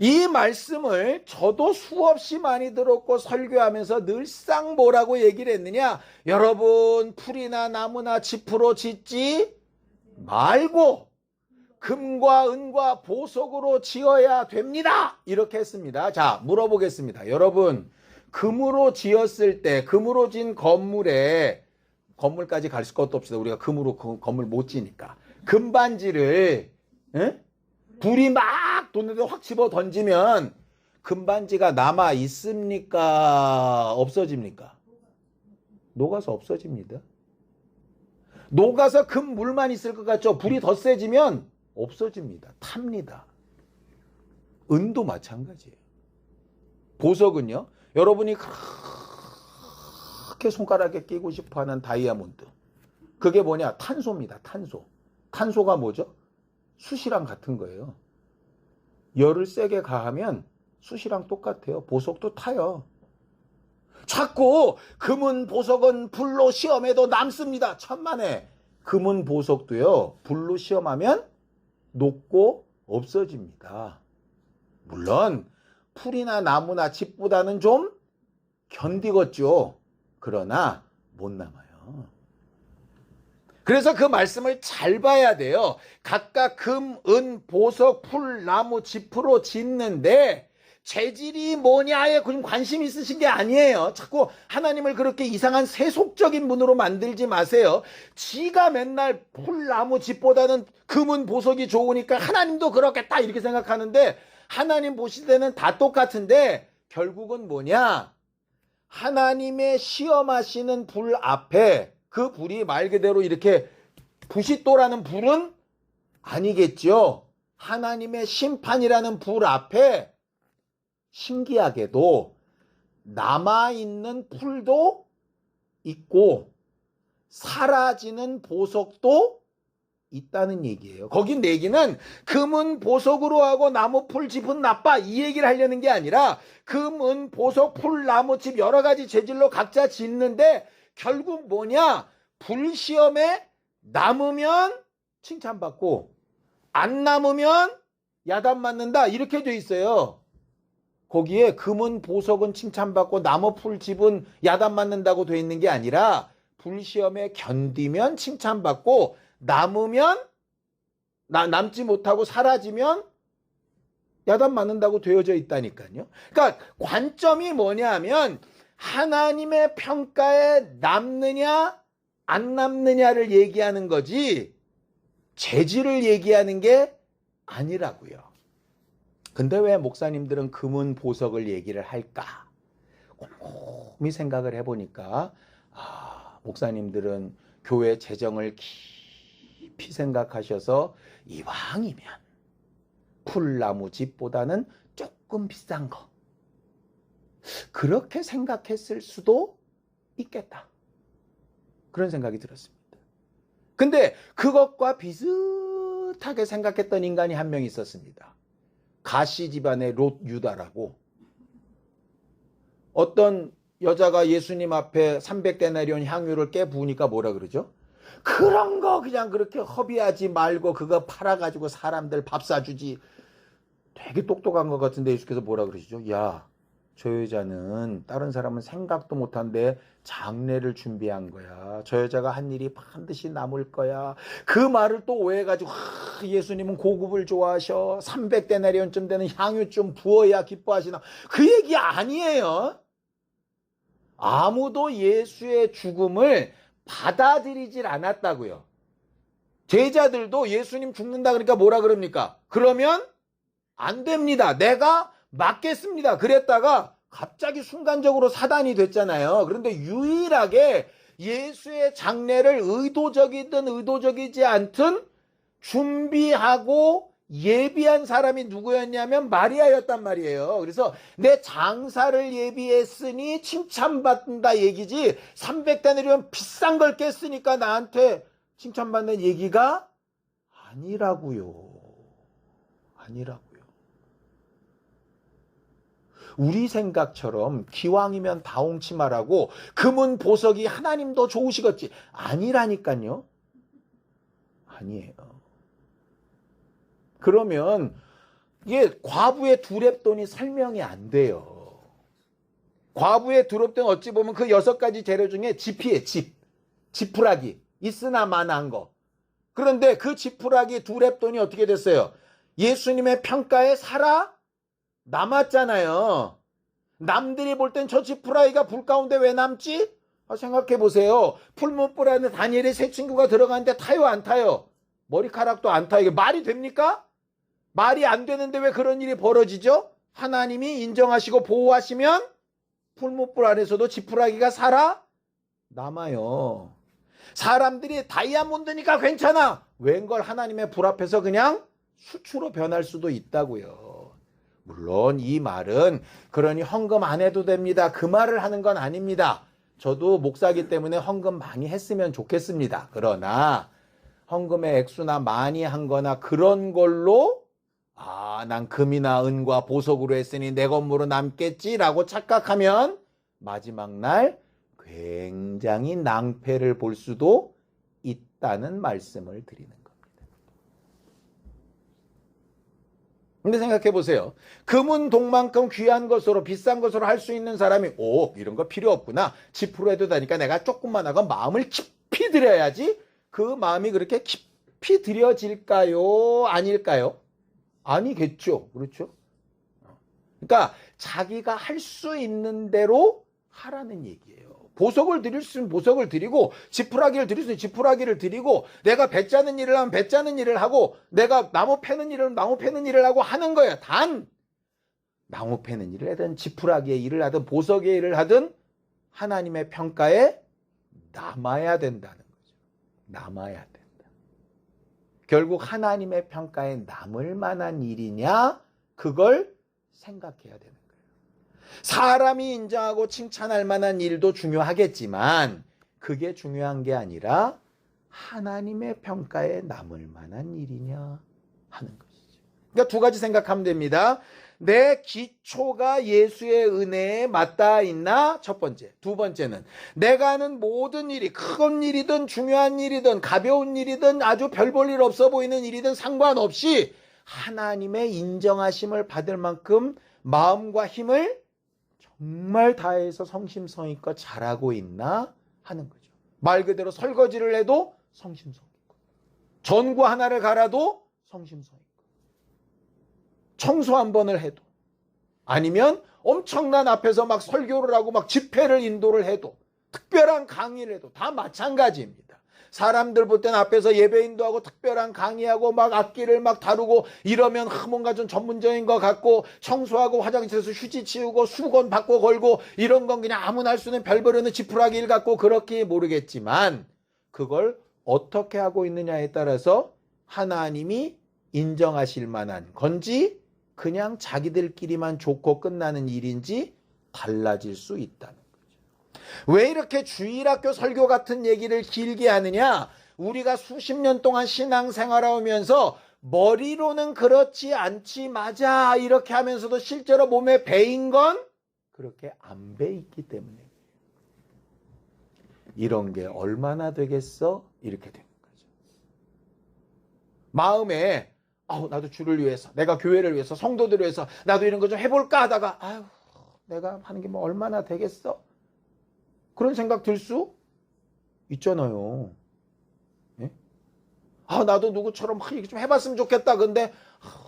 이 말씀을 저도 수없이 많이 들었고 설교하면서 늘상 뭐라고 얘기를 했느냐? 여러분, 풀이나 나무나 짚으로 짓지 말고 금과 은과 보석으로 지어야 됩니다. 이렇게 했습니다. 자, 물어보겠습니다. 여러분, 금으로 지었을 때, 금으로 진 건물에, 건물까지 갈 것도 없습니다. 우리가 금으로 건물 못 지니까. 금반지를, 불이 막 돋는데 확 집어 던지면 금반지가 남아 있습니까? 없어집니까? 녹아서 없어집니다. 녹아서 금물만 있을 것 같죠? 불이 더 세지면 없어집니다. 탑니다. 은도 마찬가지예요. 보석은요, 여러분이 그렇게 손가락에 끼고 싶어하는 다이아몬드, 그게 뭐냐? 탄소입니다. 탄소. 탄소가 뭐죠? 숯이랑 같은 거예요. 열을 세게 가하면 숯이랑 똑같아요. 보석도 타요. 자꾸 금은 보석은 불로 시험해도 남습니다. 천만에. 금은 보석도요, 불로 시험하면 녹고 없어집니다. 물론 풀이나 나무나 집보다는 좀 견디겠죠. 그러나 못 남아요. 그래서 그 말씀을 잘 봐야 돼요. 각각 금, 은, 보석, 풀, 나무, 짚으로 짓는데 재질이 뭐냐에 관심 있으신 게 아니에요. 자꾸 하나님을 그렇게 이상한 세속적인 분으로 만들지 마세요. 지가 맨날 풀, 나무, 짚보다는 금은 보석이 좋으니까 하나님도 그렇겠다 이렇게 생각하는데, 하나님 보실 때는 다 똑같은데 결국은 뭐냐? 하나님의 시험하시는 불 앞에, 그 불이 말 그대로 이렇게 부싯돌하는 불은 아니겠죠. 하나님의 심판이라는 불 앞에 신기하게도 남아있는 풀도 있고 사라지는 보석도 있다는 얘기예요. 거긴 얘기는 금은 보석으로 하고 나무, 풀, 짚은 나빠 이 얘기를 하려는 게 아니라 금은 보석, 풀, 나무, 짚 여러 가지 재질로 각자 짓는데 결국 뭐냐? 불시험에 남으면 칭찬받고 안 남으면 야단 맞는다 이렇게 돼 있어요. 거기에 금은 보석은 칭찬받고 나무, 풀, 짚은 야단 맞는다고 돼 있는 게 아니라 불시험에 견디면 칭찬받고 남으면 남지 못하고 사라지면 야단 맞는다고 되어져 있다니까요. 그러니까 관점이 뭐냐면 하나님의 평가에 남느냐 안 남느냐를 얘기하는 거지 재질을 얘기하는 게 아니라고요. 근데 왜 목사님들은 금은 보석을 얘기를 할까? 곰곰이 생각을 해보니까 목사님들은 교회 재정을 깊이 생각하셔서 이왕이면 풀나무 집보다는 조금 비싼 거 그렇게 생각했을 수도 있겠다. 그런 생각이 들었습니다. 근데 그것과 비슷하게 생각했던 인간이 한 명 있었습니다. 가시 집안의 롯 유다라고. 어떤 여자가 예수님 앞에 300데나리온 향유를 깨부으니까 뭐라 그러죠? 그런 거 그냥 그렇게 허비하지 말고 그거 팔아가지고 사람들 밥 사주지. 되게 똑똑한 것 같은데 예수께서 뭐라 그러시죠? 야, 저 여자는 다른 사람은 생각도 못한데 장례를 준비한 거야. 저 여자가 한 일이 반드시 남을 거야. 그 말을 또 오해해가지고 예수님은 고급을 좋아하셔. 300데나리온쯤 되는 향유 좀 부어야 기뻐하시나. 그 얘기 아니에요. 아무도 예수의 죽음을 받아들이질 않았다고요. 제자들도 예수님 죽는다 그러니까 뭐라 그럽니까? 그러면 안 됩니다. 내가 맞겠습니다. 그랬다가 갑자기 순간적으로 사단이 됐잖아요. 그런데 유일하게 예수의 장례를 의도적이든 의도적이지 않든 준비하고 예비한 사람이 누구였냐면 마리아였단 말이에요. 그래서 내 장사를 예비했으니 칭찬받는다 얘기지 300데나리온 비싼 걸 깼으니까 나한테 칭찬받는 얘기가 아니라고요. 아니라고요. 우리 생각처럼 기왕이면 다홍치마라고 금은 보석이 하나님도 좋으시겠지. 아니라니까요. 아니에요. 그러면 이게 과부의 두렙돈이 설명이 안 돼요. 과부의 두렙돈 어찌 보면 그 6가지 재료 중에 지피에 지푸라기. 있으나 마나한 거. 그런데 그 지푸라기 두렙돈이 어떻게 됐어요? 예수님의 평가에 살아 남았잖아요. 남들이 볼 땐 저 지푸라기가 불 가운데 왜 남지? 생각해 보세요. 풀무불 안에 다니엘의 세 친구가 들어가는데 타요 안 타요? 머리카락도 안 타요. 이게 말이 됩니까? 말이 안 되는데 왜 그런 일이 벌어지죠? 하나님이 인정하시고 보호하시면 풀무불 안에서도 지푸라기가 살아 남아요. 사람들이 다이아몬드니까 괜찮아. 웬걸 하나님의 불 앞에서 그냥 수추로 변할 수도 있다고요. 물론 이 말은 그러니 헌금 안 해도 됩니다. 그 말을 하는 건 아닙니다. 저도 목사기 때문에 헌금 많이 했으면 좋겠습니다. 그러나 헌금의 액수나 많이 한 거나 그런 걸로 난 금이나 은과 보석으로 했으니 내 건물로 남겠지라고 착각하면 마지막 날 굉장히 낭패를 볼 수도 있다는 말씀을 드리는 겁니다. 근데 생각해 보세요. 금은 동만큼 귀한 것으로 비싼 것으로 할 수 있는 사람이 이런 거 필요 없구나. 지푸로 해도 되니까 내가 조금만 하고 마음을 깊이 들여야지. 그 마음이 그렇게 깊이 들여질까요? 아닐까요? 아니겠죠. 그렇죠? 그러니까 자기가 할 수 있는 대로 하라는 얘기예요. 보석을 드릴 수 있으면 보석을 드리고 지푸라기를 드릴 수 있으면 지푸라기를 드리고 내가 배 짜는 일을 하면 배 짜는 일을 하고 내가 나무 패는 일을 하면 나무 패는 일을 하고 하는 거예요. 단 나무 패는 일을 하든 지푸라기의 일을 하든 보석의 일을 하든 하나님의 평가에 남아야 된다는 거죠. 남아야 된다. 결국 하나님의 평가에 남을 만한 일이냐? 그걸 생각해야 되는 거예요. 사람이 인정하고 칭찬할 만한 일도 중요하겠지만 그게 중요한 게 아니라 하나님의 평가에 남을 만한 일이냐 하는 것이죠. 그러니까 2가지 생각하면 됩니다. 내 기초가 예수의 은혜에 맞닿아 있나? 첫 번째. 2번째는 내가 하는 모든 일이 큰 일이든 중요한 일이든 가벼운 일이든 아주 별 볼 일 없어 보이는 일이든 상관없이 하나님의 인정하심을 받을 만큼 마음과 힘을 정말 다해서 성심성의껏 잘하고 있나 하는 거죠. 말 그대로 설거지를 해도 성심성의껏, 전구 하나를 갈아도 성심성의껏, 청소 한 번을 해도, 아니면 엄청난 앞에서 막 설교를 하고 막 집회를 인도를 해도, 특별한 강의를 해도 다 마찬가지입니다. 사람들 볼 때는 앞에서 예배 인도하고 특별한 강의하고 막 악기를 막 다루고 이러면 뭔가 좀 전문적인 것 같고, 청소하고 화장실에서 휴지 치우고 수건 바꿔 걸고 이런 건 그냥 아무나 할 수 있는 별별 없는 지푸라기 일 같고 그렇게 모르겠지만 그걸 어떻게 하고 있느냐에 따라서 하나님이 인정하실 만한 건지 그냥 자기들끼리만 좋고 끝나는 일인지 달라질 수 있다는 거죠. 왜 이렇게 주일학교 설교 같은 얘기를 길게 하느냐? 우리가 수십 년 동안 신앙생활하면서 머리로는 그렇지 않지, 맞아 이렇게 하면서도 실제로 몸에 배인 건 그렇게 안 배있기 때문에 이런 게 얼마나 되겠어? 이렇게 되는 거죠. 마음에 나도 주를 위해서, 내가 교회를 위해서, 성도들을 위해서 나도 이런 거 좀 해볼까 하다가 내가 하는 게 뭐 얼마나 되겠어? 그런 생각 들 수 있잖아요. 예? 나도 누구처럼 막 이렇게 좀 해봤으면 좋겠다. 근데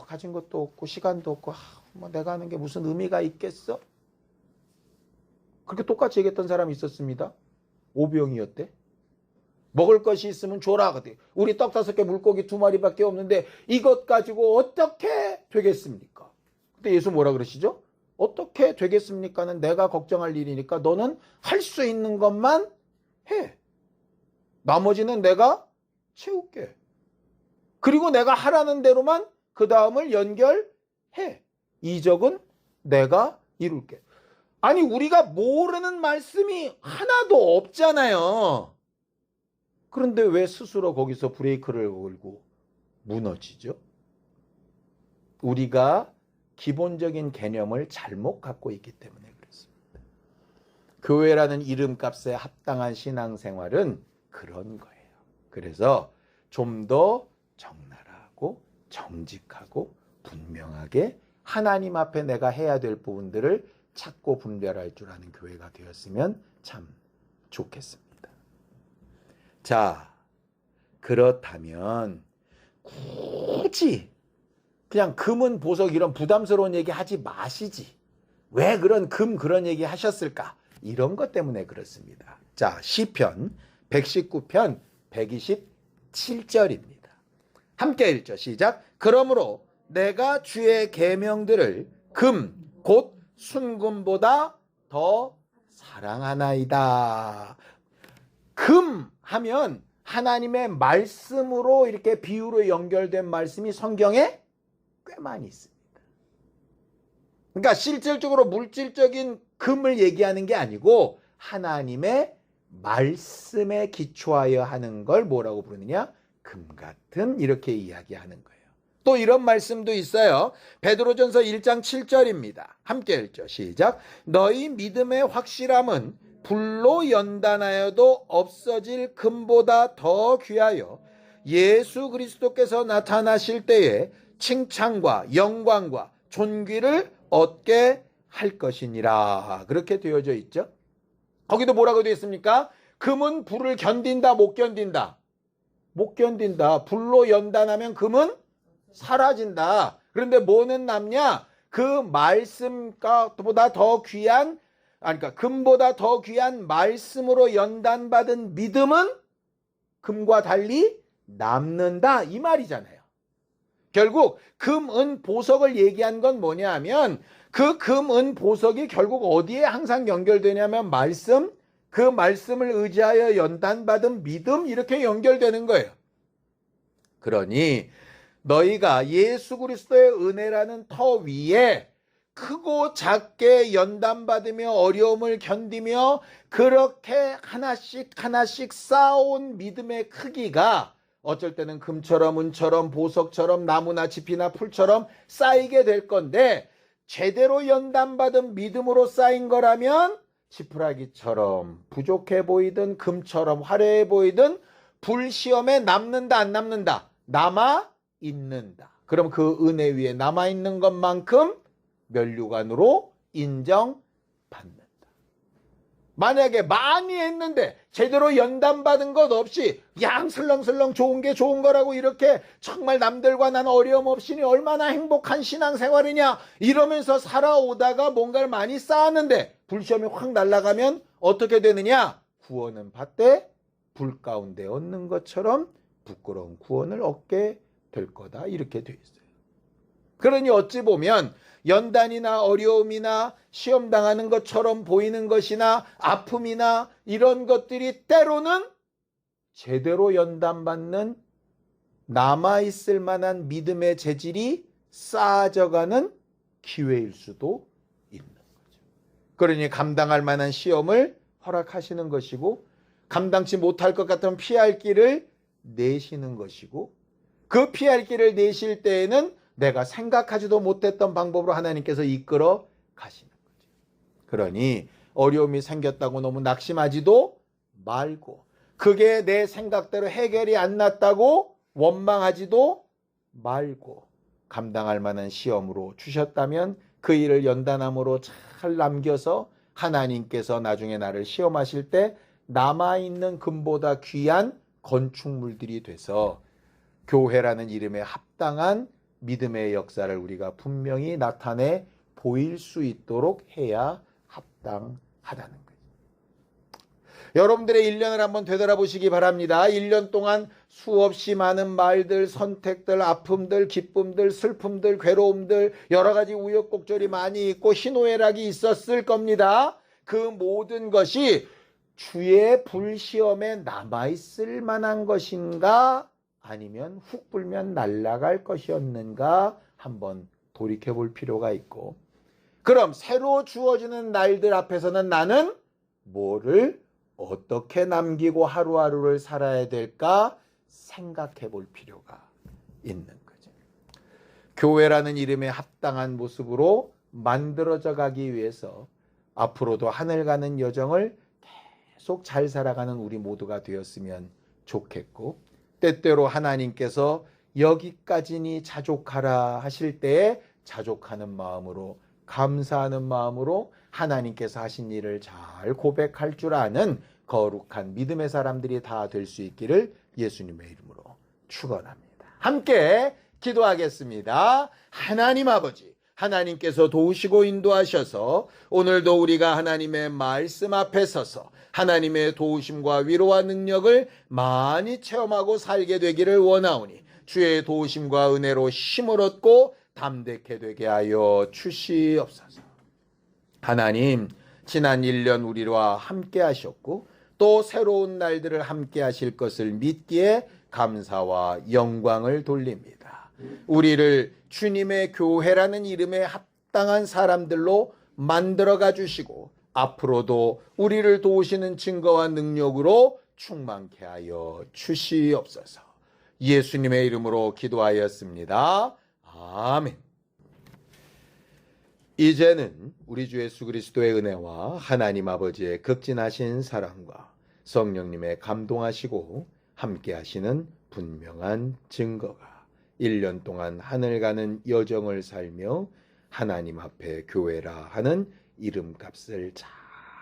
가진 것도 없고 시간도 없고 뭐 내가 하는 게 무슨 의미가 있겠어? 그렇게 똑같이 얘기했던 사람이 있었습니다. 오병이었대. 먹을 것이 있으면 줘라. 우리 떡 5개 물고기 2마리밖에 없는데 이것 가지고 어떻게 되겠습니까? 근데 예수 뭐라 그러시죠? 어떻게 되겠습니까는 내가 걱정할 일이니까 너는 할 수 있는 것만 해. 나머지는 내가 채울게. 그리고 내가 하라는 대로만 그 다음을 연결해. 이적은 내가 이룰게. 아니 우리가 모르는 말씀이 하나도 없잖아요. 그런데 왜 스스로 거기서 브레이크를 걸고 무너지죠? 우리가 기본적인 개념을 잘못 갖고 있기 때문에 그렇습니다. 교회라는 이름값에 합당한 신앙생활은 그런 거예요. 그래서 좀 더 적나라하고 정직하고 분명하게 하나님 앞에 내가 해야 될 부분들을 찾고 분별할 줄 아는 교회가 되었으면 참 좋겠습니다. 자, 그렇다면 굳이 그냥 금은 보석 이런 부담스러운 얘기 하지 마시지. 왜 그런 얘기 하셨을까? 이런 것 때문에 그렇습니다. 자, 시편 119편 127절입니다. 함께 읽죠. 시작. 그러므로 내가 주의 계명들을 금, 곧 순금보다 더 사랑하나이다. 금 하면 하나님의 말씀으로 이렇게 비유로 연결된 말씀이 성경에 꽤 많이 있습니다. 그러니까 실질적으로 물질적인 금을 얘기하는 게 아니고 하나님의 말씀에 기초하여 하는 걸 뭐라고 부르느냐? 금 같은 이렇게 이야기하는 거예요. 또 이런 말씀도 있어요. 베드로전서 1장 7절입니다. 함께 읽죠. 시작. 너희 믿음의 확실함은 불로 연단하여도 없어질 금보다 더 귀하여 예수 그리스도께서 나타나실 때에 칭찬과 영광과 존귀를 얻게 할 것이니라. 그렇게 되어져 있죠. 거기도 뭐라고 되어 있습니까? 금은 불을 견딘다, 못 견딘다? 못 견딘다. 불로 연단하면 금은 사라진다. 그런데 뭐는 남냐? 그 말씀보다 더 귀한, 그러니까 금보다 더 귀한 말씀으로 연단받은 믿음은 금과 달리 남는다. 이 말이잖아요. 결국 금, 은, 보석을 얘기한 건 뭐냐 하면 그 금, 은, 보석이 결국 어디에 항상 연결되냐면 말씀, 그 말씀을 의지하여 연단받은 믿음 이렇게 연결되는 거예요. 그러니 너희가 예수 그리스도의 은혜라는 터 위에 크고 작게 연단받으며 어려움을 견디며 그렇게 하나씩 쌓아온 믿음의 크기가 어쩔 때는 금처럼 은처럼 보석처럼 나무나 짚이나 풀처럼 쌓이게 될 건데 제대로 연단받은 믿음으로 쌓인 거라면 지푸라기처럼 부족해 보이든 금처럼 화려해 보이든 불시험에 남는다 안 남는다? 남아 있는다. 그럼 그 은혜 위에 남아 있는 것만큼 면류관으로 인정받는다. 만약에 많이 했는데 제대로 연단받은 것 없이 양 설렁설렁 좋은 게 좋은 거라고 이렇게 정말 남들과 난 어려움 없이니 얼마나 행복한 신앙생활이냐 이러면서 살아오다가 뭔가를 많이 쌓았는데 불시험이 확 날아가면 어떻게 되느냐? 구원은 받되 불 가운데 얻는 것처럼 부끄러운 구원을 얻게 될 거다. 이렇게 되어 있어요. 그러니 어찌 보면 연단이나 어려움이나 시험 당하는 것처럼 보이는 것이나 아픔이나 이런 것들이 때로는 제대로 연단받는 남아있을 만한 믿음의 재질이 쌓아져가는 기회일 수도 있는 거죠. 그러니 감당할 만한 시험을 허락하시는 것이고 감당치 못할 것 같으면 피할 길을 내시는 것이고 그 피할 길을 내실 때에는 내가 생각하지도 못했던 방법으로 하나님께서 이끌어 가시는 거죠. 그러니 어려움이 생겼다고 너무 낙심하지도 말고 그게 내 생각대로 해결이 안 났다고 원망하지도 말고 감당할 만한 시험으로 주셨다면 그 일을 연단함으로 잘 남겨서 하나님께서 나중에 나를 시험하실 때 남아있는 금보다 귀한 건축물들이 돼서 교회라는 이름에 합당한 믿음의 역사를 우리가 분명히 나타내 보일 수 있도록 해야 합당하다는 거예요. 여러분들의 1년을 한번 되돌아보시기 바랍니다. 1년 동안 수없이 많은 말들, 선택들, 아픔들, 기쁨들, 슬픔들, 괴로움들, 여러 가지 우여곡절이 많이 있고 희노애락이 있었을 겁니다. 그 모든 것이 주의 불시험에 남아있을 만한 것인가 아니면 훅 불면 날아갈 것이었는가 한번 돌이켜볼 필요가 있고, 그럼 새로 주어지는 날들 앞에서는 나는 뭐를 어떻게 남기고 하루하루를 살아야 될까 생각해 볼 필요가 있는 거죠. 교회라는 이름에 합당한 모습으로 만들어져 가기 위해서 앞으로도 하늘 가는 여정을 계속 잘 살아가는 우리 모두가 되었으면 좋겠고, 때때로 하나님께서 여기까지니 자족하라 하실 때에 자족하는 마음으로, 감사하는 마음으로 하나님께서 하신 일을 잘 고백할 줄 아는 거룩한 믿음의 사람들이 다 될 수 있기를 예수님의 이름으로 축원합니다. 함께 기도하겠습니다. 하나님 아버지, 하나님께서 도우시고 인도하셔서 오늘도 우리가 하나님의 말씀 앞에 서서 하나님의 도우심과 위로와 능력을 많이 체험하고 살게 되기를 원하오니 주의 도우심과 은혜로 힘을 얻고 담대케 되게 하여 주시옵소서. 하나님, 지난 1년 우리와 함께 하셨고 또 새로운 날들을 함께 하실 것을 믿기에 감사와 영광을 돌립니다. 우리를 주님의 교회라는 이름에 합당한 사람들로 만들어가 주시고 앞으로도 우리를 도우시는 증거와 능력으로 충만케 하여 주시옵소서. 예수님의 이름으로 기도하였습니다. 아멘. 이제는 우리 주 예수 그리스도의 은혜와 하나님 아버지의 극진하신 사랑과 성령님의 감동하시고 함께 하시는 분명한 증거가 1년 동안 하늘 가는 여정을 살며 하나님 앞에 교회라 하는 이름값을 잘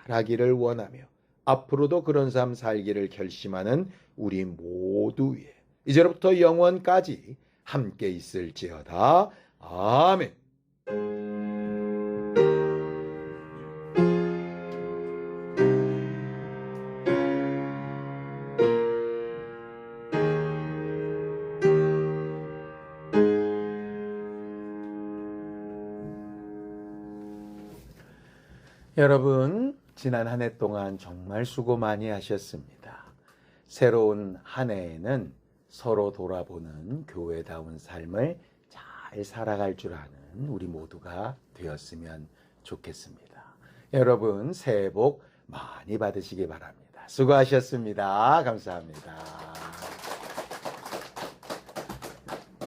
하기를 원하며 앞으로도 그런 삶 살기를 결심하는 우리 모두 위에 이제로부터 영원까지 함께 있을지어다. 아멘. 여러분, 지난 한 해 동안 정말 수고 많이 하셨습니다. 새로운 한 해에는 서로 돌아보는 교회다운 삶을 잘 살아갈 줄 아는 우리 모두가 되었으면 좋겠습니다. 여러분, 새해 복 많이 받으시기 바랍니다. 수고하셨습니다. 감사합니다.